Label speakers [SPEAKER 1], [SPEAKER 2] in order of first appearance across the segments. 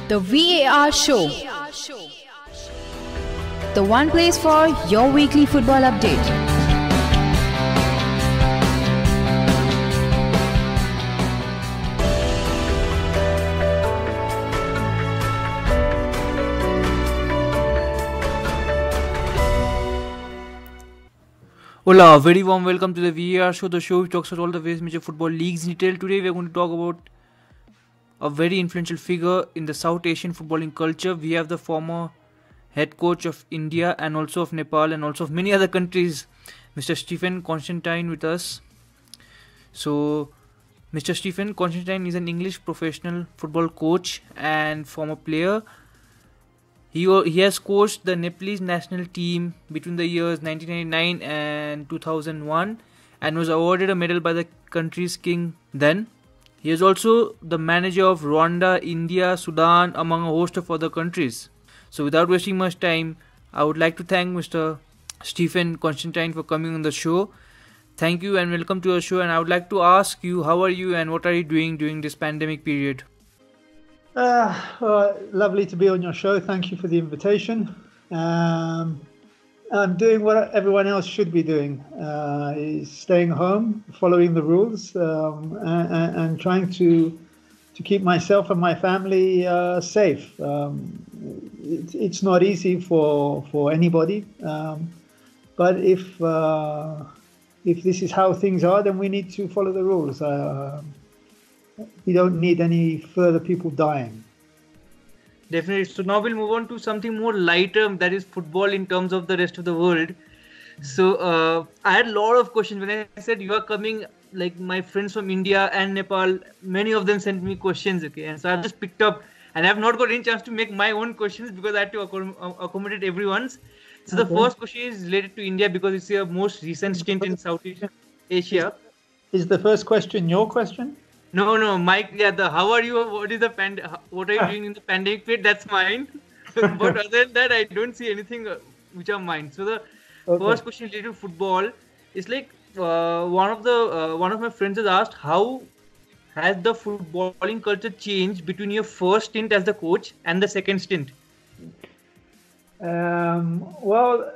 [SPEAKER 1] The VAR Show. The one place for your weekly football update.
[SPEAKER 2] Hola, very warm welcome to the VAR Show, the show which talks about all the various major football leagues in detail. Today we are going to talk about a very influential figure in the South Asian footballing culture. We have the former head coach of India and also of Nepal and also of many other countries, Mr. King.Constantine with us. So, Mr. King.Constantine is an English professional football coach and former player. He has coached the Nepalese national team between the years 1999 and 2001 and was awarded a medal by the country's king then. He is also the manager of Rwanda, India, Sudan, among a host of other countries. So without wasting much time, I would like to thank Mr. King.Constantine for coming on the show. Thank you and welcome to our show, and I would like to ask you, how are you and what are you doing during this pandemic period?
[SPEAKER 3] Lovely to be on your show. Thank you for the invitation. I'm doing what everyone else should be doing, is staying home, following the rules, and trying to keep myself and my family safe. It's not easy for anybody, but if this is how things are, then we need to follow the rules. We don't need any further people dying.
[SPEAKER 2] Definitely. So now we'll move on to something more lighter, that is football in terms of the rest of the world. So I had a lot of questions when I said you are coming. Like my friends from India and Nepal, many of them sent me questions. Okay, and so I've just picked up, and I have not got any chance to make my own questions because I had to accommodate everyone's. So the first question is related to India because it's your most recent stint in South Asia.
[SPEAKER 3] Is the first question your question?
[SPEAKER 2] No, Mike. Yeah, how are you? What are you doing in the pandemic period? That's mine. But other than that, I don't see anything which are mine. So the first question related to football is like one of my friends has asked, how has the footballing culture changed between your first stint as the coach and the second stint?
[SPEAKER 3] Well,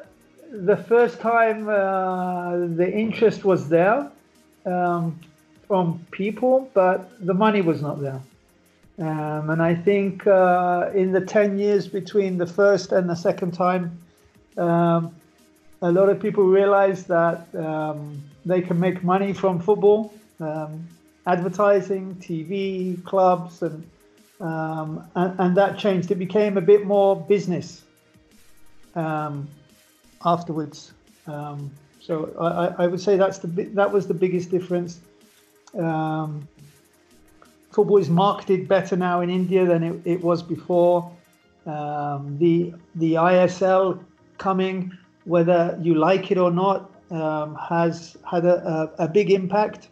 [SPEAKER 3] the first time the interest was there. From people, but the money was not there. And I think in the 10 years between the first and the second time, a lot of people realized that they can make money from football, advertising, TV, clubs, and that changed. It became a bit more business afterwards. So I would say that was the biggest difference. Football is marketed better now in India than it was before. The ISL coming, whether you like it or not, has had a big impact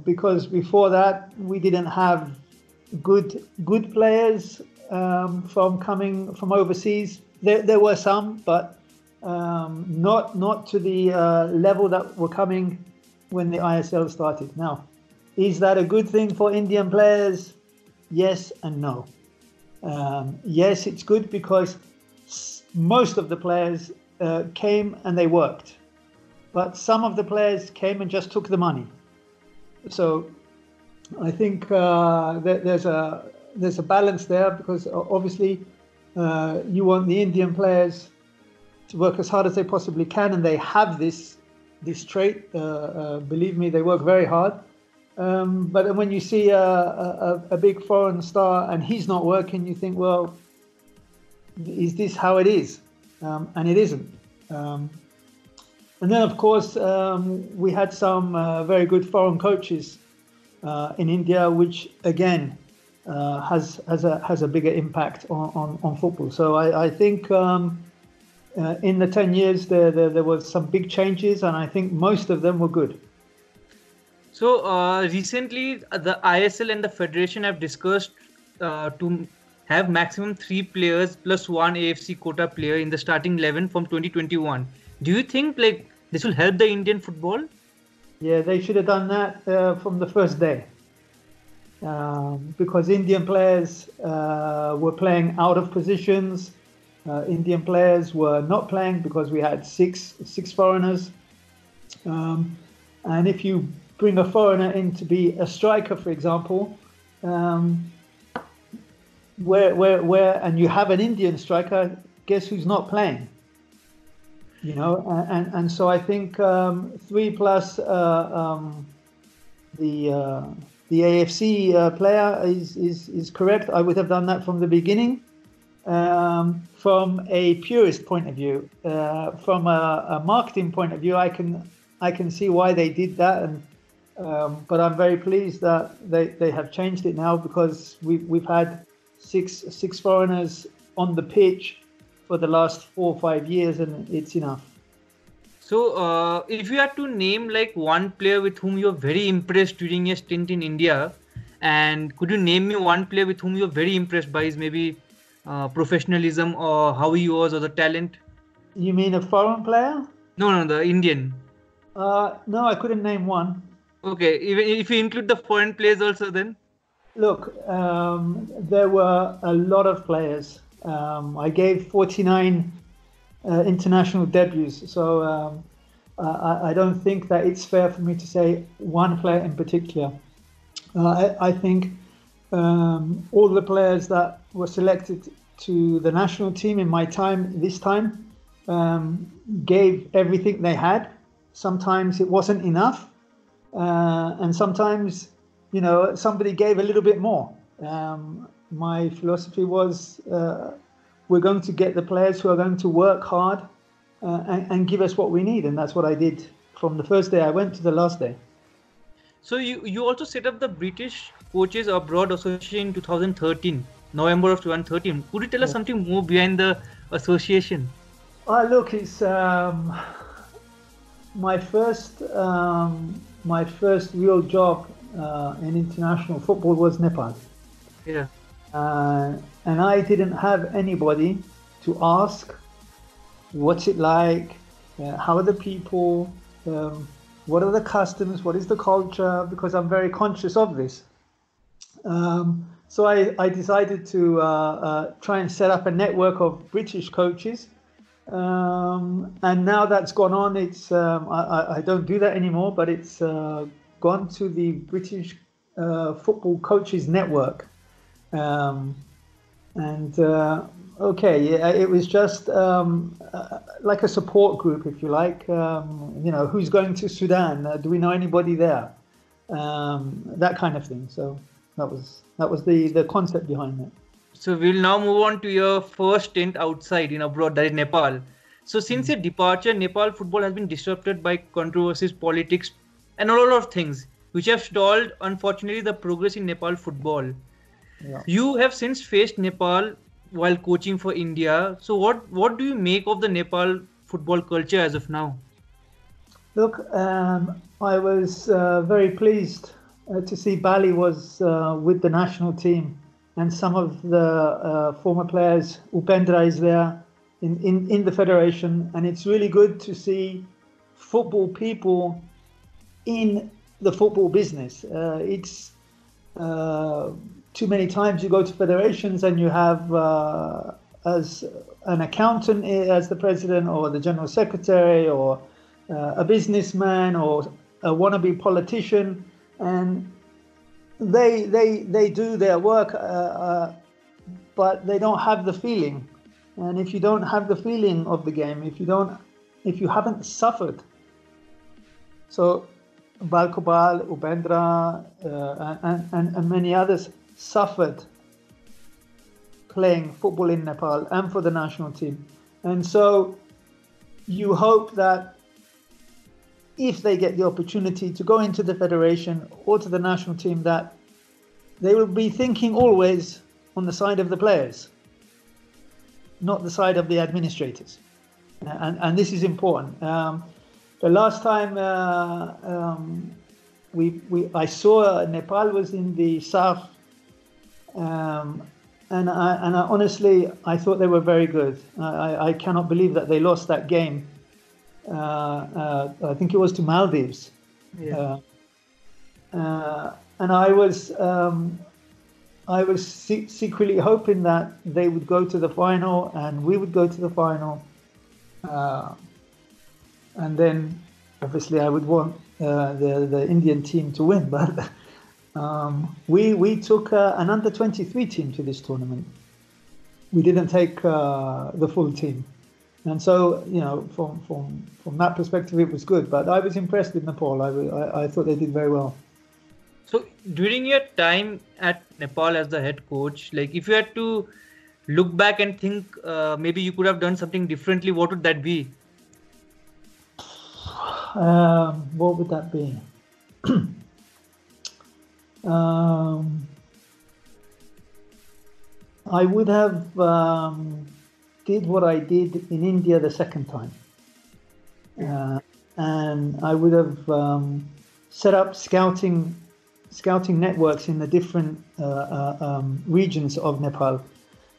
[SPEAKER 3] because before that we didn't have good players coming from overseas. There were some, but not to the level that were coming when the ISL started. Now, is that a good thing for Indian players? Yes and no. Yes, it's good because most of the players came and they worked, but some of the players came and just took the money. So I think there's a balance there because obviously you want the Indian players to work as hard as they possibly can, and they have this trait. Believe me, they work very hard. But when you see a big foreign star and he's not working, you think, well, is this how it is? And it isn't. And then, of course, we had some very good foreign coaches in India, which again has a bigger impact on football. So I think in the 10 years there was some big changes, and I think most of them were good.
[SPEAKER 2] So recently the ISL and the Federation have discussed to have maximum 3 players plus 1 AFC quota player in the starting 11 from 2021. Do you think like this will help the Indian football?
[SPEAKER 3] Yeah, they should have done that from the first day. because Indian players were playing out of positions. Indian players were not playing because we had six foreigners. And if you bring a foreigner in to be a striker, for example, where and you have an Indian striker, guess who's not playing? You know, and so I think 3 plus the AFC player is correct. I would have done that from the beginning. From a purist point of view, from a marketing point of view, I can see why they did that, and but I'm very pleased that they have changed it now, because we've had six foreigners on the pitch for the last 4 or 5 years, and it's enough.
[SPEAKER 2] So, if you had to name like one player with whom you're very impressed during your stint in India, and could you name me one player with whom you're very impressed by his maybe professionalism or how he was or the talent?
[SPEAKER 3] You mean a foreign player?
[SPEAKER 2] No, the Indian.
[SPEAKER 3] No, I couldn't name one.
[SPEAKER 2] Okay, even if you include the foreign players also, then?
[SPEAKER 3] Look, there were a lot of players. I gave 49 international debuts, so I don't think that it's fair for me to say one player in particular. I think all the players that were selected to the national team in my time, this time, gave everything they had. Sometimes it wasn't enough, and sometimes, you know, somebody gave a little bit more. My philosophy was we're going to get the players who are going to work hard and give us what we need, and that's what I did from the first day I went to the last day.
[SPEAKER 2] So you also set up the British Coaches Abroad Association in 2013, November of 2013. Could you tell us something more behind the association?
[SPEAKER 3] Look, it's my first real job in international football was Nepal.
[SPEAKER 2] Yeah.
[SPEAKER 3] And I didn't have anybody to ask, what's it like? How are the people? What are the customs? What is the culture? Because I'm very conscious of this. So I decided to try and set up a network of British coaches. And now that's gone on. It's I don't do that anymore, but it's gone to the British Football Coaches Network. It was just like a support group, if you like. You know, who's going to Sudan? Do we know anybody there? That kind of thing. So that was the concept behind it.
[SPEAKER 2] So we'll now move on to your first stint outside in abroad, that is Nepal. So since your departure, Nepal football has been disrupted by controversies, politics, and a lot of things which have stalled, unfortunately, the progress in Nepal football. Yeah. You have since faced Nepal while coaching for India. So what do you make of the Nepal football culture as of now?
[SPEAKER 3] Look, I was very pleased to see Bali was with the national team, and some of the former players, Upendra is there in the federation, and it's really good to see football people in the football business. It's too many times you go to federations and you have as an accountant as the president, or the general secretary, or a businessman, or a wannabe politician, and they do their work, but they don't have the feeling. And if you don't have the feeling of the game, if you haven't suffered, so Balkobal, Upendra, and many others suffered playing football in Nepal and for the national team. And so you hope that if they get the opportunity to go into the federation or to the national team, that they will be thinking always on the side of the players, not the side of the administrators. And this is important. The last time I saw Nepal was in the south, and I honestly, I thought they were very good. I cannot believe that they lost that game. I think it was to Maldives.
[SPEAKER 2] Yeah.
[SPEAKER 3] and I was secretly hoping that they would go to the final and we would go to the final, and then obviously I would want the Indian team to win. But we took an under-23 team to this tournament. We didn't take the full team, and so from that perspective it was good. But I was impressed with Nepal. I thought they did very well.
[SPEAKER 2] So during your time at Nepal as the head coach, like if you had to look back and think maybe you could have done something differently, what would that be?
[SPEAKER 3] What would that be? I would have did what I did in India the second time, and I would have set up scouting networks in the different regions of Nepal.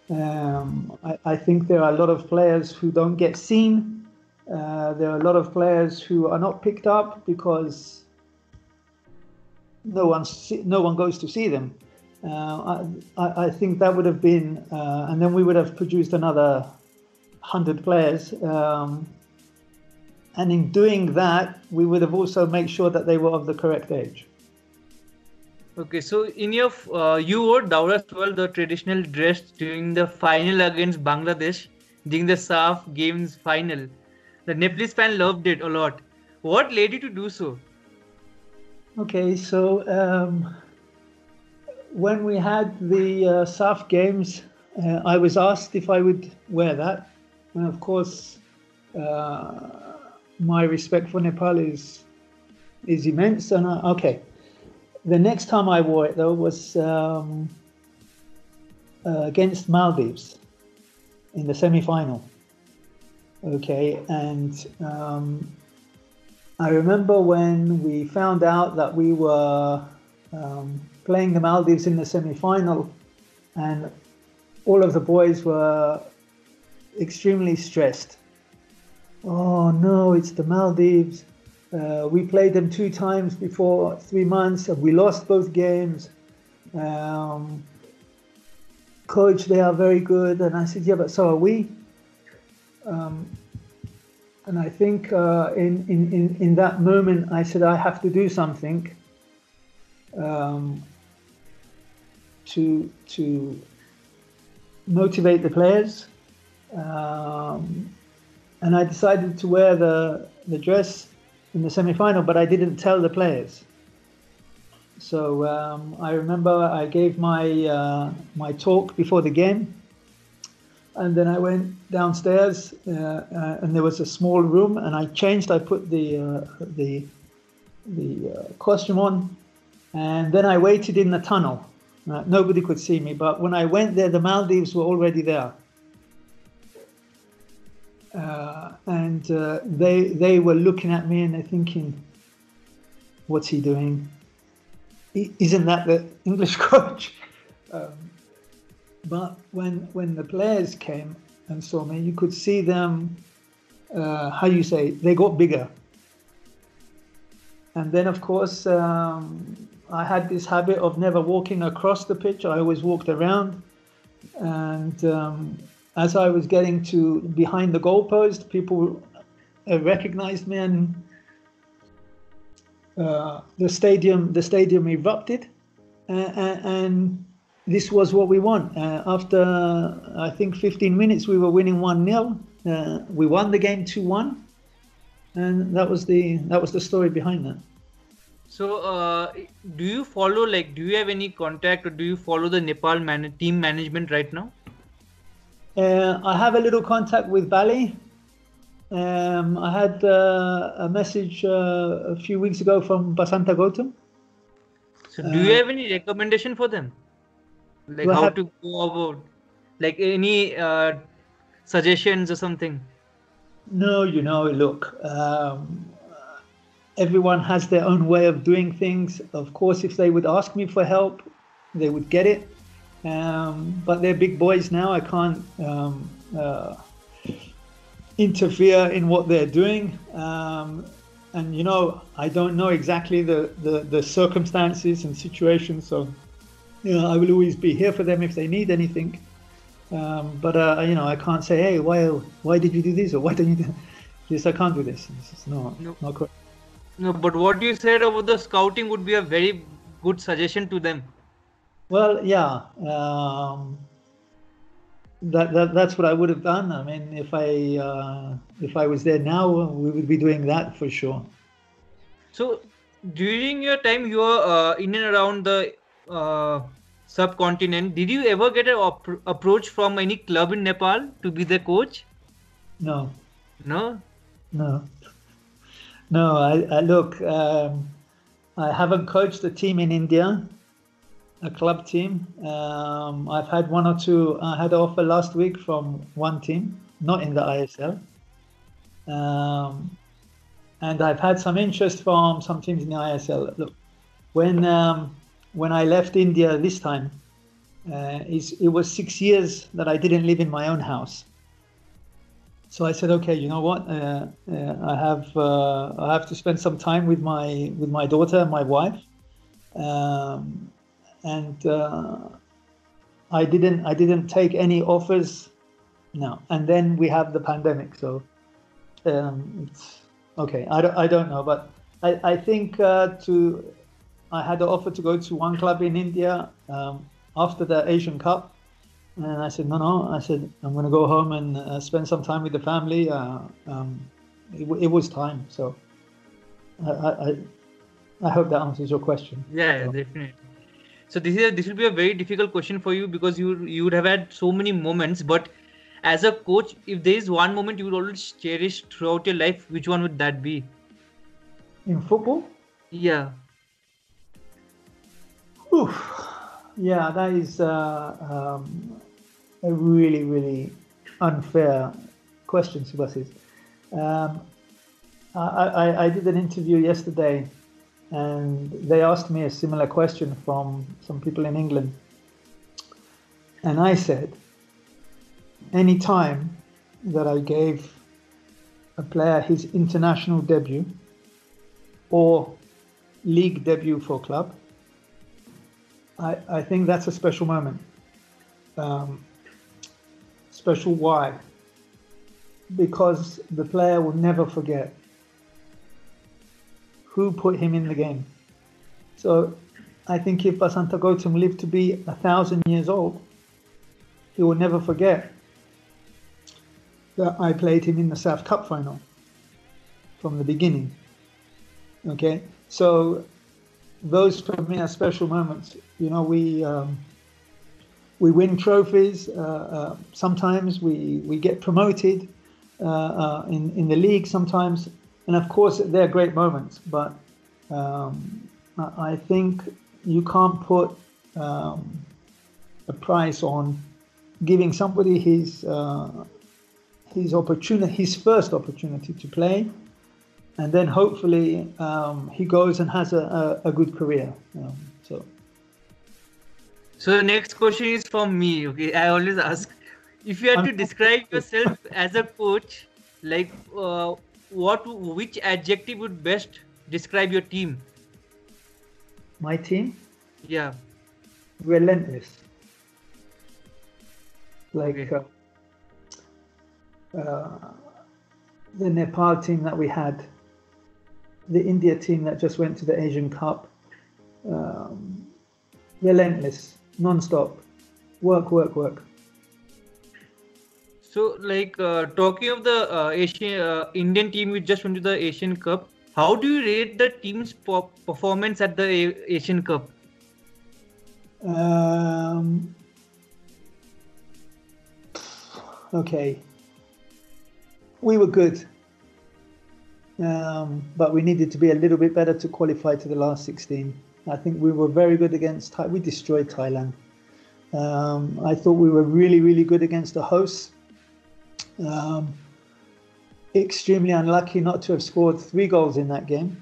[SPEAKER 3] I think there are a lot of players who don't get seen. There are a lot of players who are not picked up because no one goes to see them. I think that would have been, and then we would have produced another 100 players. And in doing that, we would have also made sure that they were of the correct age.
[SPEAKER 2] Okay, so in your you wore Daura Swal, the traditional dress, during the final against Bangladesh, during the SAF Games final. The Nepalese fan loved it a lot. What led you to do so?
[SPEAKER 3] Okay, so when we had the SAF Games, I was asked if I would wear that, and of course, my respect for Nepal is immense. And okay. The next time I wore it, though, was against Maldives in the semi-final. Okay, and I remember when we found out that we were playing the Maldives in the semi-final, and all of the boys were extremely stressed. Oh no, it's the Maldives. We played them 2 times before 3 months, and we lost both games. Coach, they are very good. And I said, yeah, but so are we. And I think in that moment, I said, I have to do something to motivate the players. And I decided to wear the dress in the semi-final, but I didn't tell the players. So I remember I gave my my talk before the game, and then I went downstairs, and there was a small room, and I changed. I put the costume on, and then I waited in the tunnel. Nobody could see me, but when I went there, the Maldives were already there. And they were looking at me and they're thinking, what's he doing? Isn't that the English coach? But when the players came and saw me, you could see them, they got bigger. And then, of course, I had this habit of never walking across the pitch. I always walked around. And as I was getting to behind the goalpost, people recognized me, and the stadium erupted, and this was what we want. After I think 15 minutes, we were winning 1-0. We won the game 2-1, and that was the story behind that.
[SPEAKER 2] So, do you follow? Do you have any contact, or do you follow the Nepal team management right now?
[SPEAKER 3] I have a little contact with Bali. I had a message a few weeks ago from Basanta Gautam.
[SPEAKER 2] So do you have any recommendation for them? How to go about, any suggestions or something?
[SPEAKER 3] No, look, everyone has their own way of doing things. Of course, if they would ask me for help, they would get it. But they're big boys now. I can't interfere in what they're doing. and I don't know exactly the circumstances and situations, so I will always be here for them if they need anything. But I can't say, hey, why did you do this, or why don't you do this? I can't do this. It's not correct.
[SPEAKER 2] No, but what you said about the scouting would be a very good suggestion to them.
[SPEAKER 3] Well, yeah, that's what I would have done. I mean, if I was there now, we would be doing that for sure.
[SPEAKER 2] So during your time you were in and around the subcontinent, did you ever get an approach from any club in Nepal to be the coach?
[SPEAKER 3] No.
[SPEAKER 2] No?
[SPEAKER 3] No. I look. I haven't coached a team in India, a club team. I've had one or two. I had an offer last week from one team, not in the ISL. And I've had some interest from some teams in the ISL. Look, when I left India this time, it was 6 years that I didn't live in my own house. So I said, okay, you know what? I have to spend some time with my daughter and my wife, and I didn't take any offers. No, and then we have the pandemic, so it's okay. I don't know, but I think I had an offer to go to one club in India after the Asian Cup. And I said, no. I said, I'm going to go home and spend some time with the family. It was time. So I hope that answers your question.
[SPEAKER 2] Yeah,
[SPEAKER 3] so.
[SPEAKER 2] Definitely. So this will be a very difficult question for you, because you would have had so many moments. But as a coach, if there is one moment you would always cherish throughout your life, which one would that be?
[SPEAKER 3] In football?
[SPEAKER 2] Yeah.
[SPEAKER 3] Oof. Yeah, that is a really, really unfair question, Subhasis. I did an interview yesterday, and they asked me a similar question from some people in England. And I said, any time that I gave a player his international debut or league debut for a club, I think that's a special moment. Special why? Because the player will never forget who put him in the game. So I think if Basanta Gautam lived to be 1,000 years old, he will never forget that I played him in the SAF Cup final from the beginning. Okay, so those for me are special moments. We win trophies. Sometimes we get promoted in the league sometimes, and of course they're great moments. But I think you can't put a price on giving somebody his opportunity, his first opportunity to play, and then hopefully he goes and has a good career.
[SPEAKER 2] So the next question is from me. Okay, I always ask, if you had to describe yourself as a coach, like which adjective would best describe your team?
[SPEAKER 3] My team?
[SPEAKER 2] Yeah.
[SPEAKER 3] Relentless. Like
[SPEAKER 2] Okay.
[SPEAKER 3] The Nepal team that we had, the India team that just went to the Asian Cup. Relentless, non-stop, work.
[SPEAKER 2] So, like talking of the Indian team which just went to the Asian Cup, how do you rate the team's performance at the Asian Cup?
[SPEAKER 3] Okay, we were good, but we needed to be a little bit better to qualify to the last 16. I think we were very good against we destroyed Thailand. I thought we were really, really good against the hosts. Extremely unlucky not to have scored 3 goals in that game,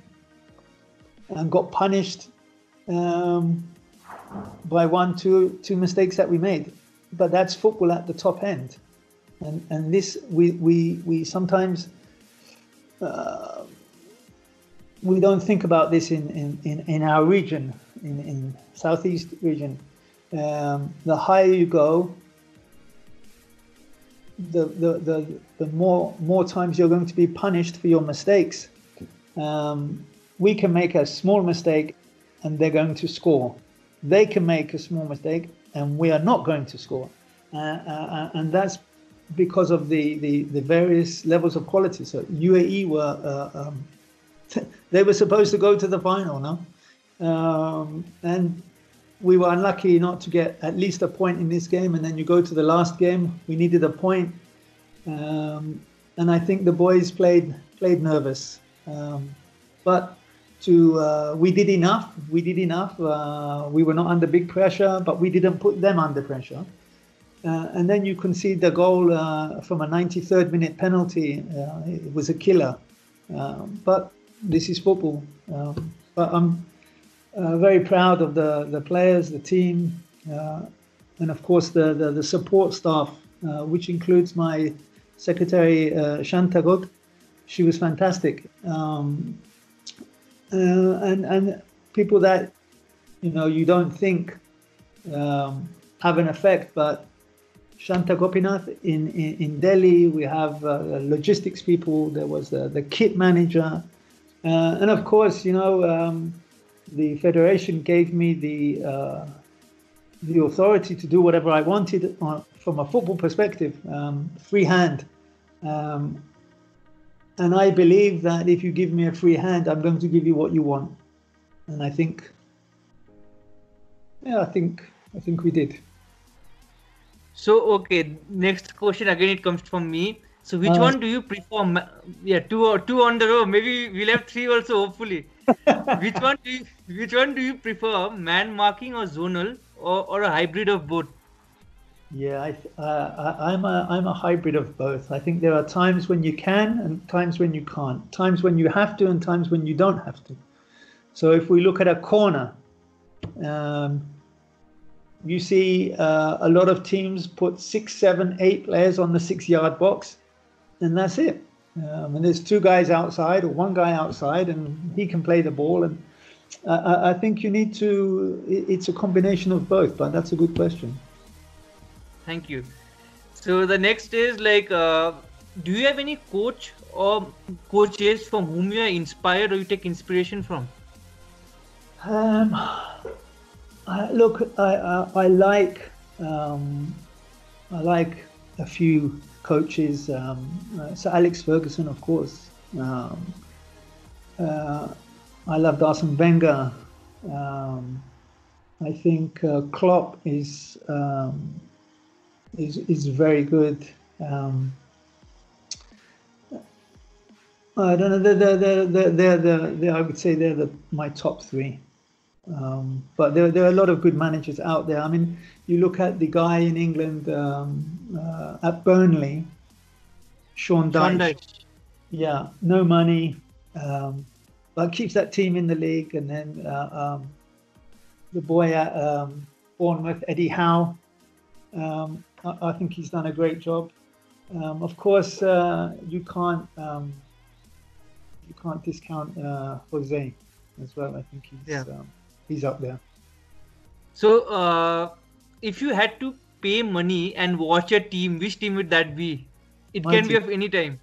[SPEAKER 3] and got punished by two mistakes that we made. But that's football at the top end, and this we sometimes we don't think about this in our region, in Southeast region. The higher you go, the more times you're going to be punished for your mistakes. We can make a small mistake and they're going to score. They can make a small mistake and we are not going to score. And that's because of the various levels of quality. So UAE were they were supposed to go to the final, no? And we were unlucky not to get at least a point in this game. And then you go to the last game, we needed a point. And I think the boys played nervous. But we did enough. We did enough. We were not under big pressure, but we didn't put them under pressure. And then you concede the goal from a 93rd minute penalty. It was a killer. But this is football. But I'm very proud of the players, the team, and of course the support staff, which includes my secretary Shantagok. She was fantastic. And people that you don't think have an effect, but Shanta Gopinath in Delhi, we have logistics people. There was the kit manager, and of course, the federation gave me the authority to do whatever I wanted from a football perspective, free hand. And I believe that if you give me a free hand, I'm going to give you what you want. And I think we did.
[SPEAKER 2] So, okay, next question again, it comes from me. So, which one do you prefer? Two on the row. Maybe we'll have three also, hopefully. Which one do you prefer, man marking or zonal, or a hybrid of both?
[SPEAKER 3] Yeah, I'm a hybrid of both. I think there are times when you can and times when you can't. Times when you have to and times when you don't have to. So if we look at a corner, you see a lot of teams put 6, 7, 8 players on the 6-yard box, and that's it. And there's 2 guys outside or 1 guy outside, and he can play the ball. And I think you need to. It's a combination of both, but that's a good question.
[SPEAKER 2] Thank you. So the next is do you have any coach or coaches from whom you are inspired or you take inspiration from?
[SPEAKER 3] Look, I like a few coaches. So Alex Ferguson, of course. I loved Arsene Wenger. I think Klopp is very good. I don't know. They're I would say they're my top 3. But there are a lot of good managers out there. I mean, you look at the guy in England at Burnley, Sean Dyche. Yeah, no money, but keeps that team in the league. And then the boy at Bournemouth, Eddie Howe. I think he's done a great job. Of course, you can't discount Jose as well. I think he's up there.
[SPEAKER 2] So, if you had to pay money and watch a team, which team would that be? It
[SPEAKER 3] My
[SPEAKER 2] can
[SPEAKER 3] team.
[SPEAKER 2] be of any time.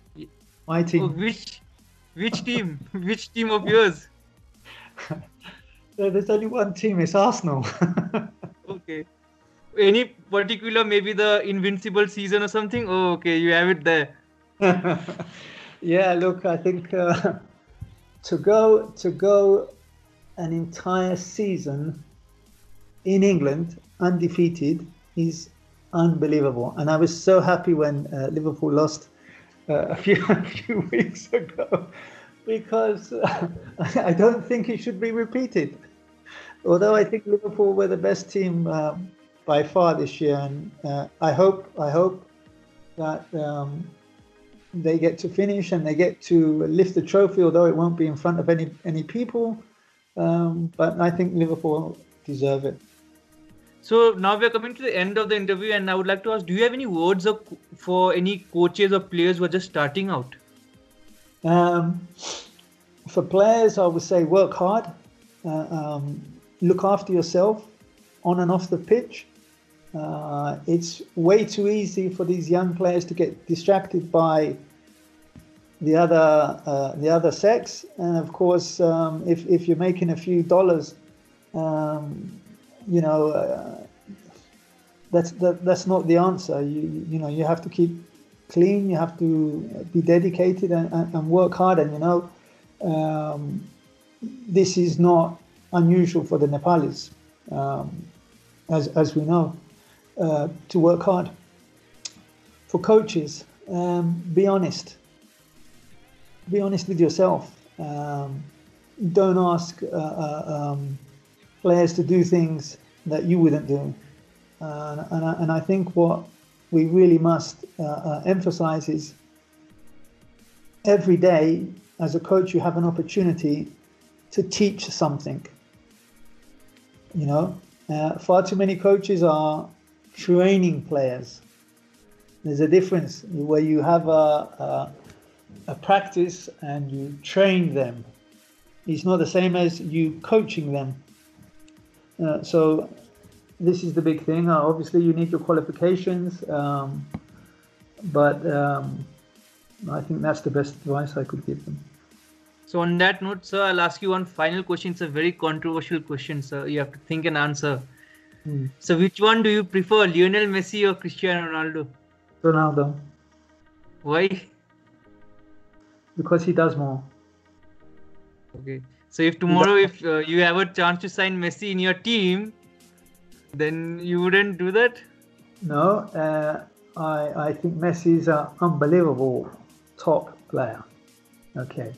[SPEAKER 3] My team.
[SPEAKER 2] Oh, which team? Which team of yours?
[SPEAKER 3] There's only one team. It's Arsenal.
[SPEAKER 2] Okay. Any particular, maybe the Invincible season or something? Oh, okay, you have it there.
[SPEAKER 3] Yeah, look, I think to go an entire season in England undefeated is unbelievable. And I was so happy when Liverpool lost a few weeks ago, because I don't think it should be repeated. Although I think Liverpool were the best team by far this year, and I hope that they get to finish and they get to lift the trophy, although it won't be in front of any people. But I think Liverpool deserve it.
[SPEAKER 2] So now we are coming to the end of the interview, and I would like to ask: do you have any words for any coaches or players who are just starting out?
[SPEAKER 3] For players, I would say work hard, look after yourself on and off the pitch. It's way too easy for these young players to get distracted by the other sex, and of course, if you're making a few dollars, that's not the answer. You have to keep clean. You have to be dedicated and work hard. And this is not unusual for the Nepalese, as we know, to work hard. For coaches, be honest. Be honest with yourself. Don't ask players to do things that you wouldn't do. And I think what we really must emphasize is every day as a coach you have an opportunity to teach something. Far too many coaches are training players. There's a difference where you have a practice and you train them. It's not the same as you coaching them. So this is the big thing. Obviously, you need your qualifications, but I think that's the best advice I could give them.
[SPEAKER 2] So on that note, sir, I'll ask you one final question. It's a very controversial question, sir. You have to think and answer. So which one do you prefer, Lionel Messi or Cristiano Ronaldo?
[SPEAKER 3] Ronaldo.
[SPEAKER 2] Why?
[SPEAKER 3] Because he does more.
[SPEAKER 2] Okay. So if tomorrow, if you have a chance to sign Messi in your team, then you wouldn't do that?
[SPEAKER 3] No. I think Messi is an unbelievable top player. Okay.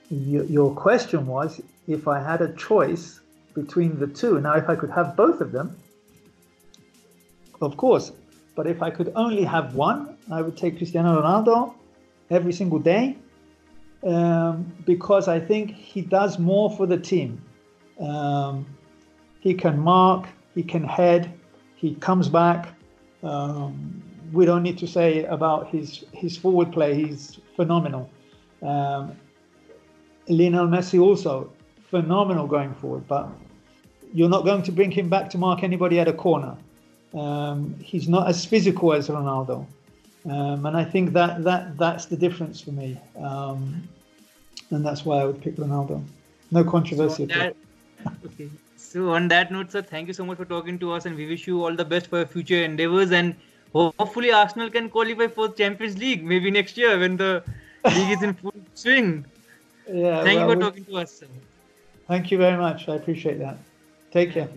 [SPEAKER 3] Your question was if I had a choice between the two. Now, if I could have both of them, of course. But if I could only have one, I would take Cristiano Ronaldo every single day. Because I think he does more for the team. He can mark, he can head, he comes back. We don't need to say about his forward play, he's phenomenal. Lionel Messi also, phenomenal going forward, but you're not going to bring him back to mark anybody at a corner. He's not as physical as Ronaldo. And I think that's the difference for me. And that's why I would pick Ronaldo. No controversy.
[SPEAKER 2] Okay. So on that note, sir, thank you so much for talking to us, and we wish you all the best for your future endeavors. And hopefully Arsenal can qualify for the Champions League maybe next year when the league is in full swing.
[SPEAKER 3] Yeah.
[SPEAKER 2] Thank you for talking to us, sir.
[SPEAKER 3] Thank you very much. I appreciate that. Take care.